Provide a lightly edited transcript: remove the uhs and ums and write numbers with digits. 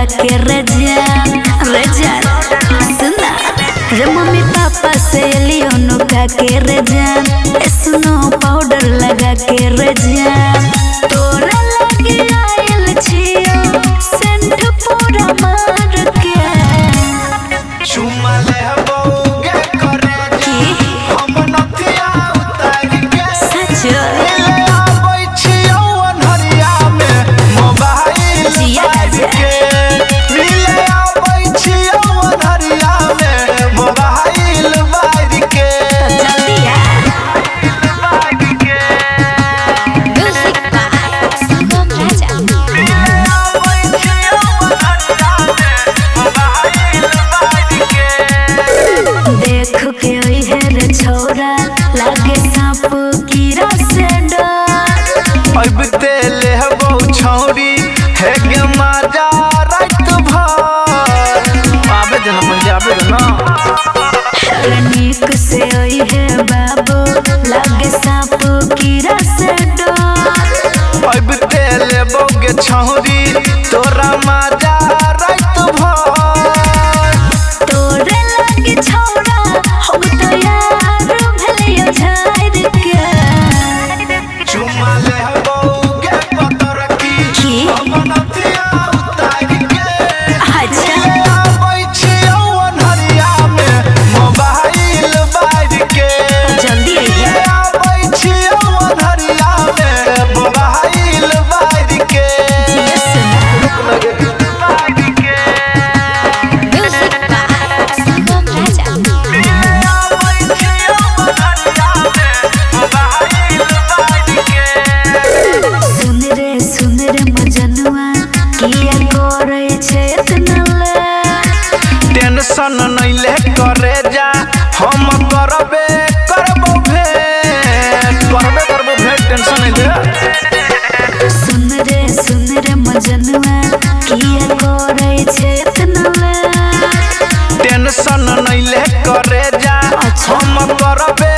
लगा के रजा सुना रे मम्मी पापा से लियोनो का के रजा स्नो पाउडर लगा के रजा तोरा लगे आयल छियो सेंट पूरा मार के चुमा ले हबोगे करे की हम नथिया उतार के सच ले आबै छियो अनहरिया में मोबाइल बाज के ले आबै छियो अनहरिया में मोबाइल बाज के जल्दी आ बाज के म्यूजिक बाय सुगम राजा ले आबै छियो अनहरिया में मोबाइल बाज के देख के ओई है रे छोरा लागे सांप कीड़ा से डर अब तेले हबो छौरी है गे माजा रात भर आबे जना पंजाबे जना नीक से ओई है बाबू लागे सांप कीड़ा से डर अब तेले बोगे छौरी तोरा माजा रात भर तोरे लागे छोरा हम तो यार भलियो झाड़ के चुमा ले हबोगे पतर की हम नथिया उतार के अच्छा ले आबै छियो अनहरिया में मोबाइल बाज के जल्दी आइए ले आबै छियो अनहरिया में मोबाइल बाज के बाज के म्यूजिक बाय सुगम राजा ले आबै छियो अनहरिया में मोबाइल बाज के सुन रे मजनुआ किया करे छे इतना ले टेंशन नहीं ले करे जा हम करबो भेंट टेंशन नहीं ले सुन रे मजनुआ किया करे छे इतना ले टेंशन नहीं ले करे जा हम करबे